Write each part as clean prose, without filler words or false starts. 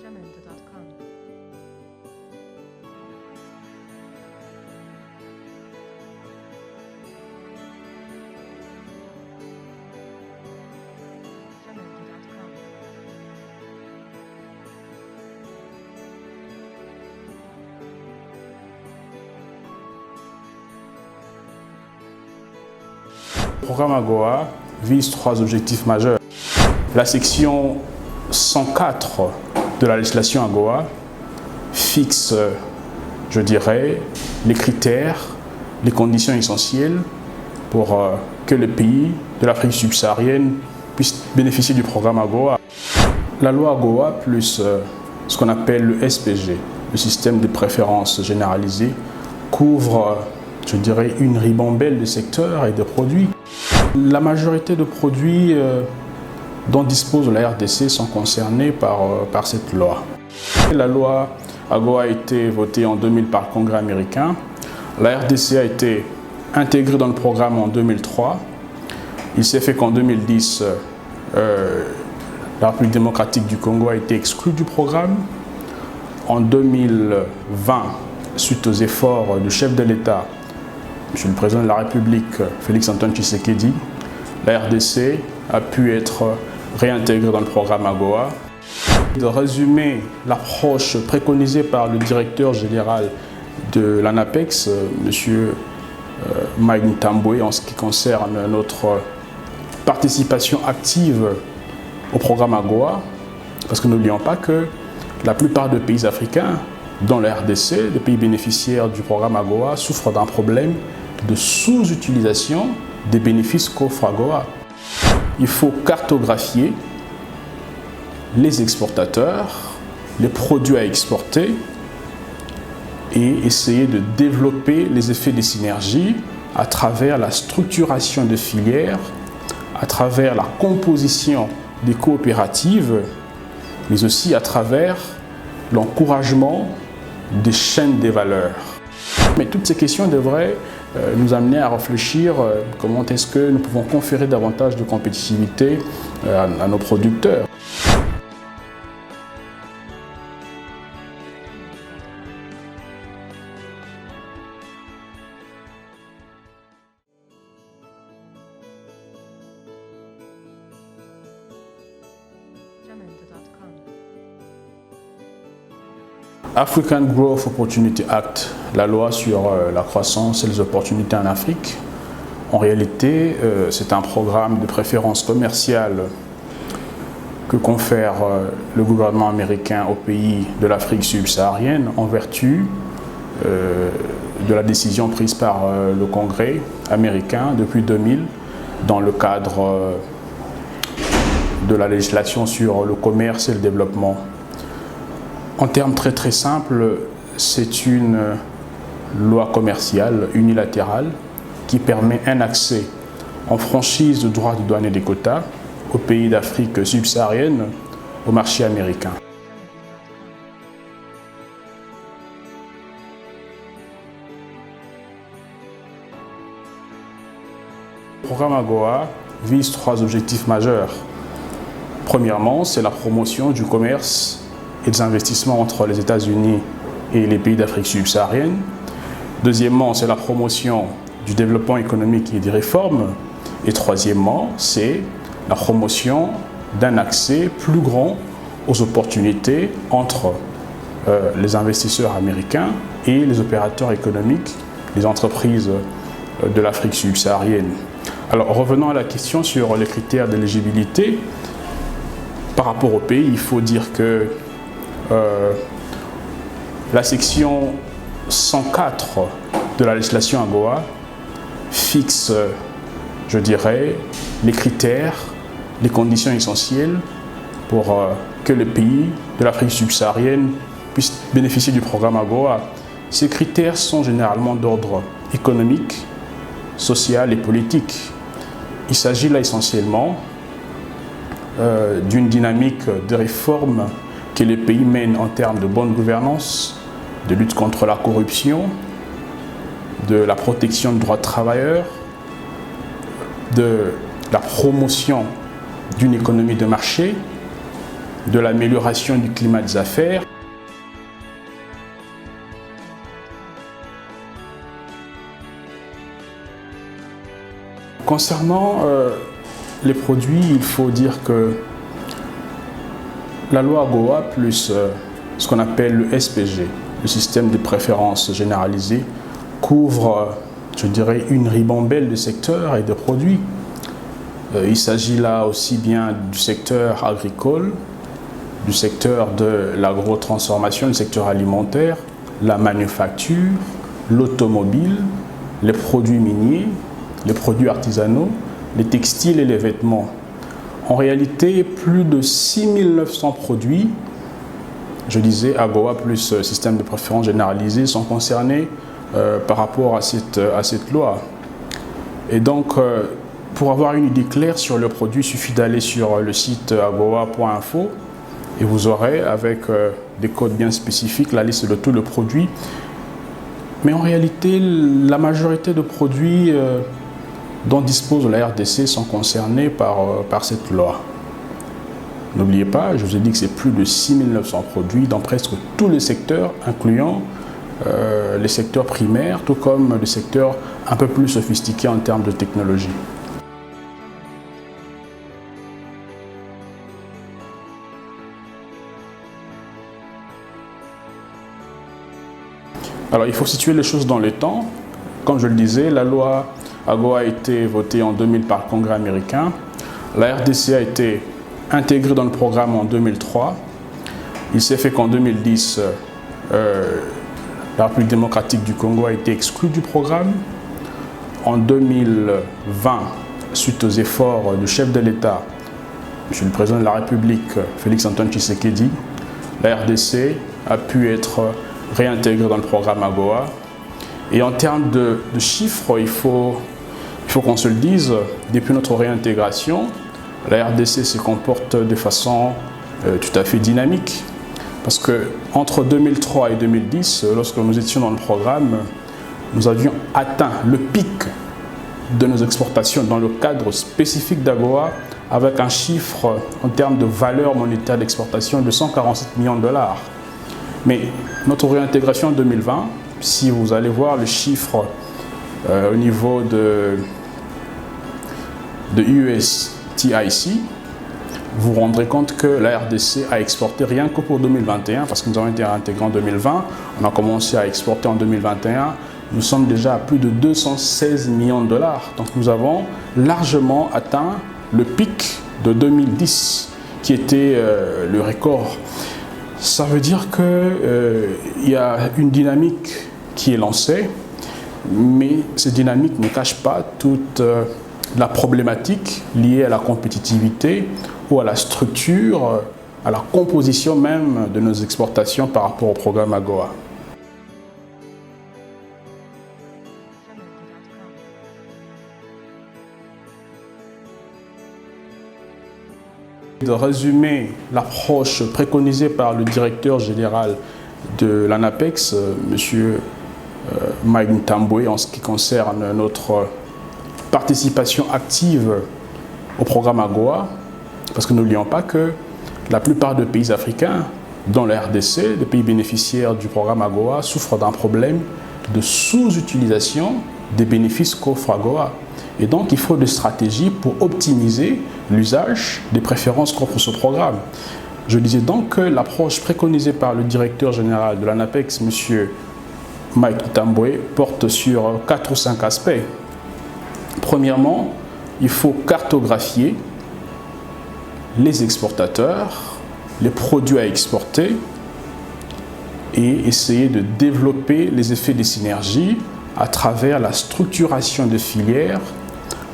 Jamendo.com. Jamendo.com. Le programme AGOA vise trois objectifs majeurs. La section 104 de la législation AGOA fixe, je dirais, les critères, les conditions essentielles pour que les pays de l'Afrique subsaharienne puissent bénéficier du programme AGOA. La loi AGOA plus ce qu'on appelle le SPG, le système de préférence généralisée, couvre, je dirais, une ribambelle de secteurs et de produits. La majorité de produits dont dispose la RDC sont concernés par cette loi. La loi AGOA a été votée en 2000 par le Congrès américain. La RDC a été intégrée dans le programme en 2003. Il s'est fait qu'en 2010, la République démocratique du Congo a été exclue du programme. En 2020, suite aux efforts du chef de l'État, Monsieur le Président de la République, Félix-Antoine Tshisekedi, la RDC a pu être réintégrée dans le programme AGOA. De résumer l'approche préconisée par le directeur général de l'ANAPEX, M. Mike Ntambwe, en ce qui concerne notre participation active au programme AGOA, parce que n'oublions pas que la plupart des pays africains, dont la RDC, les pays bénéficiaires du programme AGOA, souffrent d'un problème de sous-utilisation des bénéfices qu'offre AGOA. Il faut cartographier les exportateurs, les produits à exporter et essayer de développer les effets des synergies à travers la structuration de filières, à travers la composition des coopératives, mais aussi à travers l'encouragement des chaînes des valeurs. Mais toutes ces questions devraient nous amener à réfléchir comment est-ce que nous pouvons conférer davantage de compétitivité à nos producteurs. Jamendo.com. African Growth Opportunity Act, la loi sur la croissance et les opportunités en Afrique. En réalité, c'est un programme de préférence commerciale que confère le gouvernement américain aux pays de l'Afrique subsaharienne en vertu de la décision prise par le Congrès américain depuis 2000 dans le cadre de la législation sur le commerce et le développement. En termes très simples, c'est une loi commerciale unilatérale qui permet un accès en franchise de droits de douane et des quotas aux pays d'Afrique subsaharienne au marché américain. Le programme AGOA vise trois objectifs majeurs. Premièrement, c'est la promotion du commerce et des investissements entre les États-Unis et les pays d'Afrique subsaharienne. Deuxièmement, c'est la promotion du développement économique et des réformes. Et troisièmement, c'est la promotion d'un accès plus grand aux opportunités entre les investisseurs américains et les opérateurs économiques, les entreprises de l'Afrique subsaharienne. Alors revenons à la question sur les critères d'éligibilité. Par rapport au pays, il faut dire que la section 104 de la législation AGOA fixe, je dirais, les critères, les conditions essentielles pour que les pays de l'Afrique subsaharienne puissent bénéficier du programme AGOA. Ces critères sont généralement d'ordre économique, social et politique. Il s'agit là essentiellement d'une dynamique de réforme que les pays mènent en termes de bonne gouvernance, de lutte contre la corruption, de la protection des droits de travailleurs, de la promotion d'une économie de marché de l'amélioration du climat des affaires. Concernant les produits, il faut dire que la loi AGOA plus ce qu'on appelle le SPG, le système de préférence généralisée, couvre, je dirais, une ribambelle de secteurs et de produits. Il s'agit là aussi bien du secteur agricole, du secteur de l'agrotransformation, du secteur alimentaire, la manufacture, l'automobile, les produits miniers, les produits artisanaux, les textiles et les vêtements. En réalité, plus de 6900 produits, je disais AGOA plus système de préférence généralisé, sont concernés par rapport à cette loi. Et donc, pour avoir une idée claire sur le produit, il suffit d'aller sur le site agoa.info et vous aurez, avec des codes bien spécifiques, la liste de tous les produits. Mais en réalité, la majorité de produits dont dispose la RDC sont concernés par cette loi. N'oubliez pas, je vous ai dit que c'est plus de 6900 produits dans presque tous les secteurs, incluant les secteurs primaires, tout comme les secteurs un peu plus sophistiqués en termes de technologie. Alors, il faut situer les choses dans le temps. Comme je le disais, la loi AGOA a été votée en 2000 par le Congrès américain. La RDC a été intégrée dans le programme en 2003. Il s'est fait qu'en 2010, la République démocratique du Congo a été exclue du programme. En 2020, suite aux efforts du chef de l'État, M. le Président de la République, Félix Antoine Tshisekedi, la RDC a pu être réintégrée dans le programme AGOA. Et en termes de chiffres, il faut qu'on se le dise, depuis notre réintégration, la RDC se comporte de façon tout à fait dynamique. Parce qu'entre 2003 et 2010, lorsque nous étions dans le programme, nous avions atteint le pic de nos exportations dans le cadre spécifique d'AGOA, avec un chiffre en termes de valeur monétaire d'exportation de 147 millions de dollars. Mais notre réintégration en 2020, si vous allez voir le chiffre au niveau de USTIC, vous vous rendrez compte que la RDC a exporté rien que pour 2021, parce que nous avons été réintégrés en 2020, on a commencé à exporter en 2021, nous sommes déjà à plus de 216 millions de dollars. Donc nous avons largement atteint le pic de 2010, qui était le record. Ça veut dire qu'il y a une dynamique qui est lancée, mais cette dynamique ne cache pas toute la problématique liée à la compétitivité ou à la structure, à la composition même de nos exportations par rapport au programme AGOA. De résumer l'approche préconisée par le directeur général de l'ANAPEX, M. Mike Ntambwe, en ce qui concerne notre participation active au programme AGOA, parce que n'oublions pas que la plupart des pays africains, dont la RDC, des pays bénéficiaires du programme AGOA, souffrent d'un problème de sous-utilisation des bénéfices qu'offre AGOA. Et donc, il faut des stratégies pour optimiser l'usage des préférences qu'offre ce programme. Je disais donc que l'approche préconisée par le directeur général de l'ANAPEX, M. Mike Ntambwe, porte sur 4 ou 5 aspects. Premièrement, il faut cartographier les exportateurs, les produits à exporter et essayer de développer les effets des synergies à travers la structuration des filières,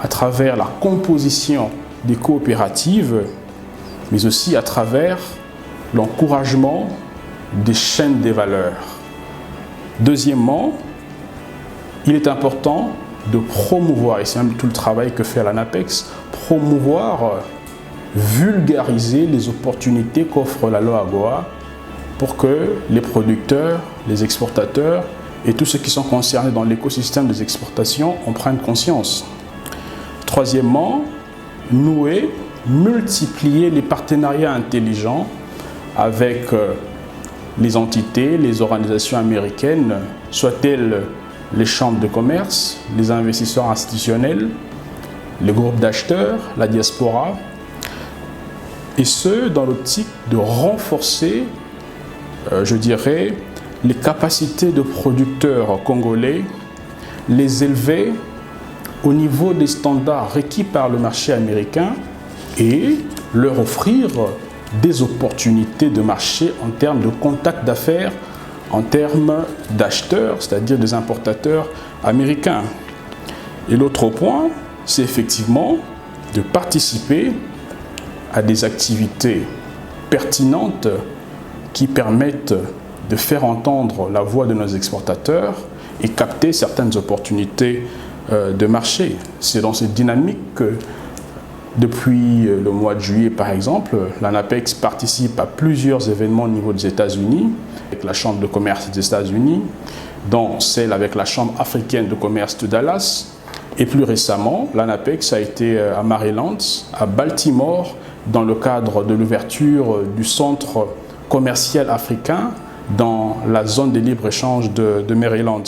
à travers la composition des coopératives, mais aussi à travers l'encouragement des chaînes des valeurs. Deuxièmement, il est important de promouvoir, et c'est même tout le travail que fait l'ANAPEX, promouvoir, vulgariser les opportunités qu'offre la loi AGOA pour que les producteurs, les exportateurs et tous ceux qui sont concernés dans l'écosystème des exportations en prennent conscience. Troisièmement, nouer multiplier les partenariats intelligents avec les entités, les organisations américaines, soient-elles les chambres de commerce, les investisseurs institutionnels, les groupes d'acheteurs, la diaspora, et ce, dans l'optique de renforcer, je dirais, les capacités de producteurs congolais, les élever au niveau des standards requis par le marché américain et leur offrir des opportunités de marché en termes de contact d'affaires, en termes d'acheteurs, c'est-à-dire des importateurs américains. Et l'autre point, c'est effectivement de participer à des activités pertinentes qui permettent de faire entendre la voix de nos exportateurs et capter certaines opportunités de marché. C'est dans cette dynamique que depuis le mois de juillet, par exemple, l'ANAPEX participe à plusieurs événements au niveau des États-Unis, avec la Chambre de commerce des États-Unis, dont celle avec la Chambre africaine de commerce de Dallas. Et plus récemment, l'ANAPEX a été à Maryland, à Baltimore, dans le cadre de l'ouverture du centre commercial africain dans la zone de libre-échange de Maryland.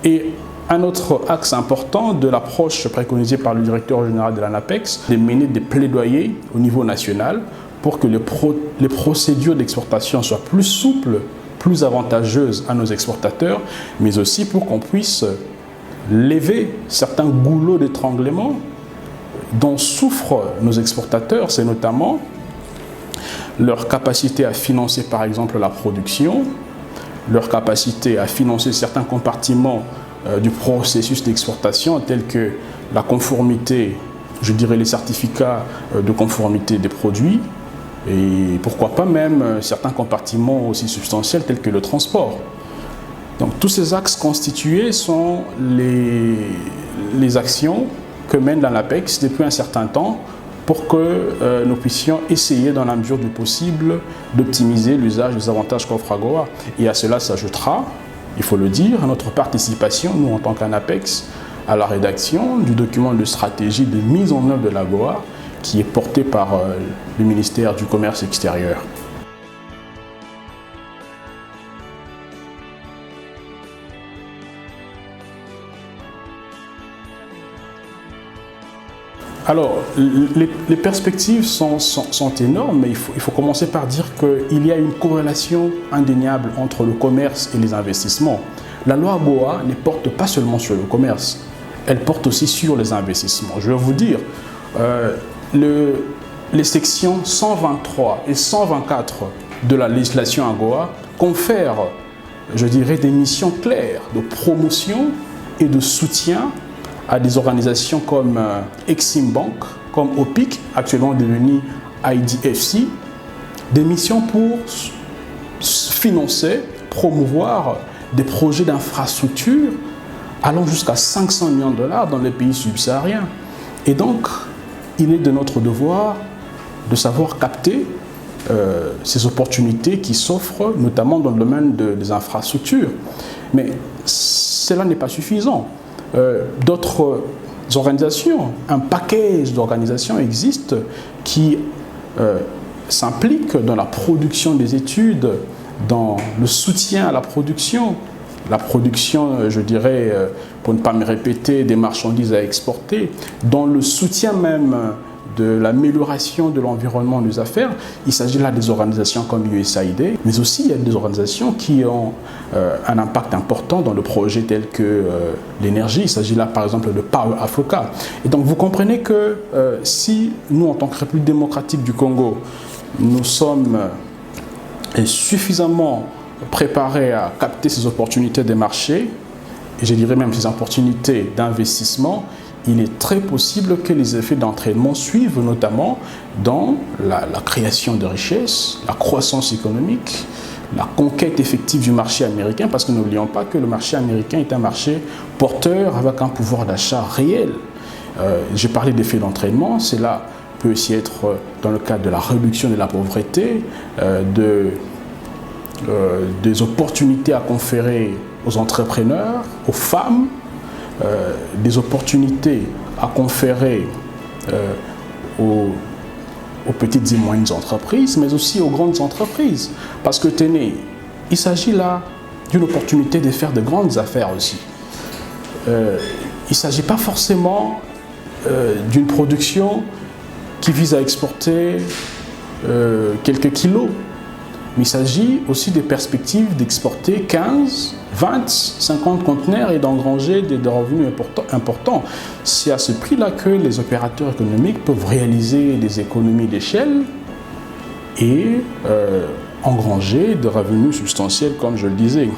Et un autre axe important de l'approche préconisée par le directeur général de l'ANAPEX, c'est de mener des plaidoyers au niveau national pour que les procédures d'exportation soient plus souples, plus avantageuses à nos exportateurs, mais aussi pour qu'on puisse lever certains goulots d'étranglement dont souffrent nos exportateurs. C'est notamment leur capacité à financer par exemple la production, leur capacité à financer certains compartiments du processus d'exportation tels que la conformité, je dirais les certificats de conformité des produits et pourquoi pas même certains compartiments aussi substantiels tels que le transport. Donc tous ces axes constitués sont les actions que mène l'ANAPEX depuis un certain temps pour que nous puissions essayer dans la mesure du possible d'optimiser l'usage des avantages qu'offre AGOA. Et à cela s'ajoutera, il faut le dire, notre participation, nous en tant qu'ANAPEX, à la rédaction du document de stratégie de mise en œuvre de l'AGOA qui est porté par le ministère du Commerce extérieur. Alors, les perspectives sont énormes, mais il faut commencer par dire qu'il y a une corrélation indéniable entre le commerce et les investissements. La loi AGOA ne porte pas seulement sur le commerce, elle porte aussi sur les investissements. Je vais vous dire, les sections 123 et 124 de la législation AGOA confèrent, je dirais, des missions claires de promotion et de soutien à des organisations comme Exim Bank, comme OPIC, actuellement devenu IDFC, des missions pour financer, promouvoir des projets d'infrastructure allant jusqu'à 500 millions de dollars dans les pays subsahariens. Et donc, il est de notre devoir de savoir capter ces opportunités qui s'offrent, notamment dans le domaine des infrastructures. Mais cela n'est pas suffisant. D'autres organisations, un package d'organisations existe qui s'impliquent dans la production des études, dans le soutien à la production, je dirais, pour ne pas me répéter, des marchandises à exporter, dans le soutien même de l'amélioration de l'environnement des affaires. Il s'agit là des organisations comme USAID, mais aussi il y a des organisations qui ont un impact important dans le projet tel que l'énergie. Il s'agit là par exemple de Power Africa. Et donc vous comprenez que si nous, en tant que République démocratique du Congo, nous sommes suffisamment préparés à capter ces opportunités des marchés, et je dirais même ces opportunités d'investissement, il est très possible que les effets d'entraînement suivent, notamment dans la création de richesses, la croissance économique, la conquête effective du marché américain, parce que n'oublions pas que le marché américain est un marché porteur avec un pouvoir d'achat réel. J'ai parlé d'effets d'entraînement, cela peut aussi être dans le cadre de la réduction de la pauvreté, des opportunités à conférer aux entrepreneurs, aux femmes, des opportunités à conférer aux aux petites et moyennes entreprises, mais aussi aux grandes entreprises. Parce que tenez, il s'agit là d'une opportunité de faire de grandes affaires aussi. Il ne s'agit pas forcément d'une production qui vise à exporter quelques kilos, mais il s'agit aussi des perspectives d'exporter 15, 20, 50 conteneurs et d'engranger des revenus importants. C'est à ce prix-là que les opérateurs économiques peuvent réaliser des économies d'échelle et engranger des revenus substantiels, comme je le disais.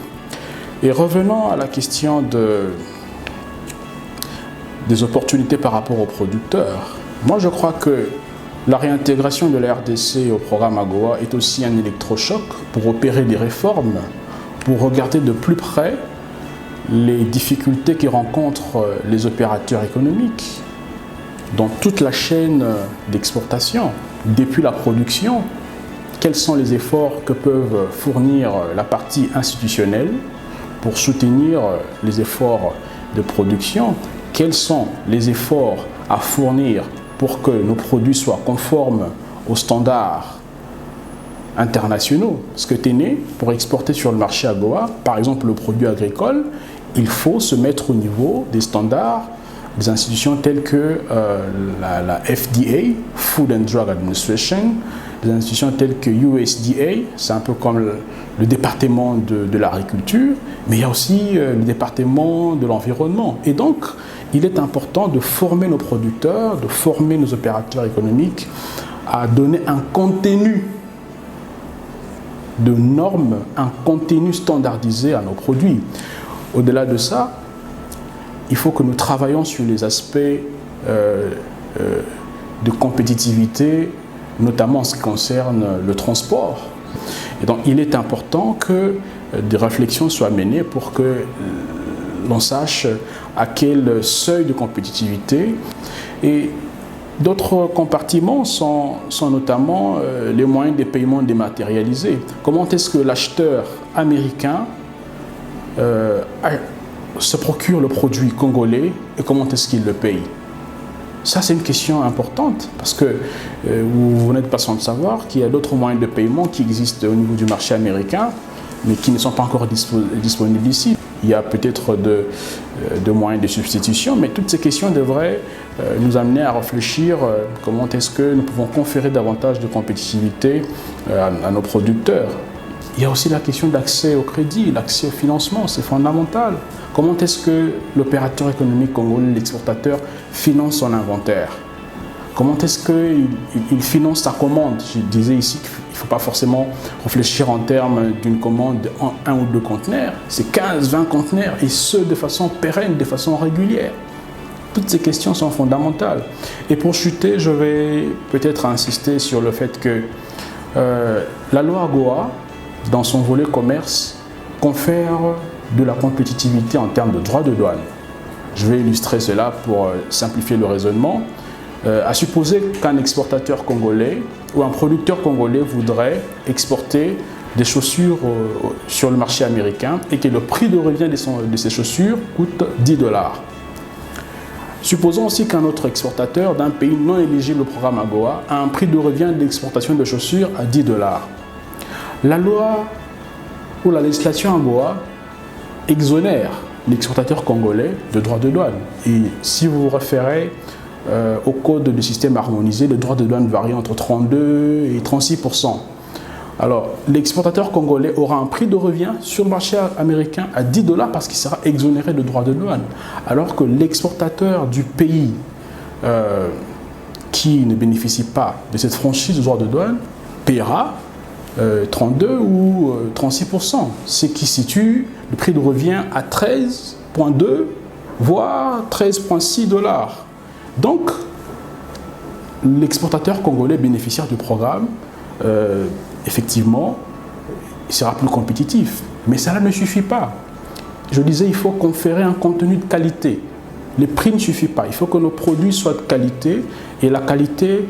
Et revenons à la question des opportunités par rapport aux producteurs. Moi, je crois que la réintégration de la RDC au programme AGOA est aussi un électrochoc pour opérer des réformes, pour regarder de plus près les difficultés que rencontrent les opérateurs économiques dans toute la chaîne d'exportation, depuis la production. Quels sont les efforts que peuvent fournir la partie institutionnelle pour soutenir les efforts de production? Quels sont les efforts à fournir pour que nos produits soient conformes aux standards internationaux? Parce que tenez, pour exporter sur le marché AGOA, par exemple le produit agricole, il faut se mettre au niveau des standards des institutions telles que la FDA, Food and Drug Administration, des institutions telles que USDA, c'est un peu comme le département de l'agriculture, mais il y a aussi le département de l'environnement. Et donc, il est important de former nos producteurs, de former nos opérateurs économiques à donner un contenu de normes, un contenu standardisé à nos produits. Au-delà de ça, il faut que nous travaillions sur les aspects de compétitivité, notamment en ce qui concerne le transport. Et donc, il est important que des réflexions soient menées pour que l'on sache à quel seuil de compétitivité. Et d'autres compartiments sont notamment les moyens de paiement dématérialisés. Comment est-ce que l'acheteur américain se procure le produit congolais et comment est-ce qu'il le paye? Ça, c'est une question importante parce que vous n'êtes pas sans le savoir qu'il y a d'autres moyens de paiement qui existent au niveau du marché américain, mais qui ne sont pas encore disponibles ici. Il y a peut-être de moyens de substitution, mais toutes ces questions devraient nous amener à réfléchir comment est-ce que nous pouvons conférer davantage de compétitivité à nos producteurs. Il y a aussi la question d'accès au crédit, l'accès au financement, c'est fondamental. Comment est-ce que l'opérateur économique congolais, l'exportateur, finance son inventaire? Comment est-ce qu'il finance sa commande? Je disais ici qu'il ne faut pas forcément réfléchir en termes d'une commande en 1 ou 2 conteneurs, c'est 15, 20 conteneurs, et ce de façon pérenne, de façon régulière. Toutes ces questions sont fondamentales. Et pour chuter, je vais peut-être insister sur le fait que la loi AGOA, dans son volet commerce, confère de la compétitivité en termes de droits de douane. Je vais illustrer cela pour simplifier le raisonnement. À supposer qu'un exportateur congolais ou un producteur congolais voudrait exporter des chaussures sur le marché américain et que le prix de revient de ces chaussures coûte 10 $. Supposons aussi qu'un autre exportateur d'un pays non éligible au programme AGOA a un prix de revient d'exportation de chaussures à 10 $. La loi ou la législation AGOA exonère l'exportateur congolais de droits de douane. Et si vous vous référez au code du système harmonisé, le droit de douane varie entre 32 et 36%. Alors, l'exportateur congolais aura un prix de revient sur le marché américain à 10 $ parce qu'il sera exonéré de droits de douane. Alors que l'exportateur du pays qui ne bénéficie pas de cette franchise de droits de douane paiera 32 ou 36%, ce qui situe le prix de revient à 13,2 voire 13,6 $. Donc, l'exportateur congolais bénéficiaire du programme, effectivement, il sera plus compétitif. Mais cela ne suffit pas. Je disais, il faut conférer un contenu de qualité. Les prix ne suffisent pas. Il faut que nos produits soient de qualité. Et la qualité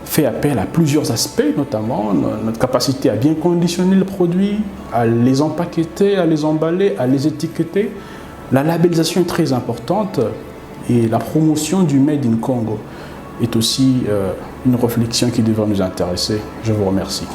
fait appel à plusieurs aspects, notamment notre capacité à bien conditionner le produit, à les empaqueter, à les emballer, à les étiqueter. La labellisation est très importante et la promotion du Made in Congo. est aussi une réflexion qui devrait nous intéresser. Je vous remercie.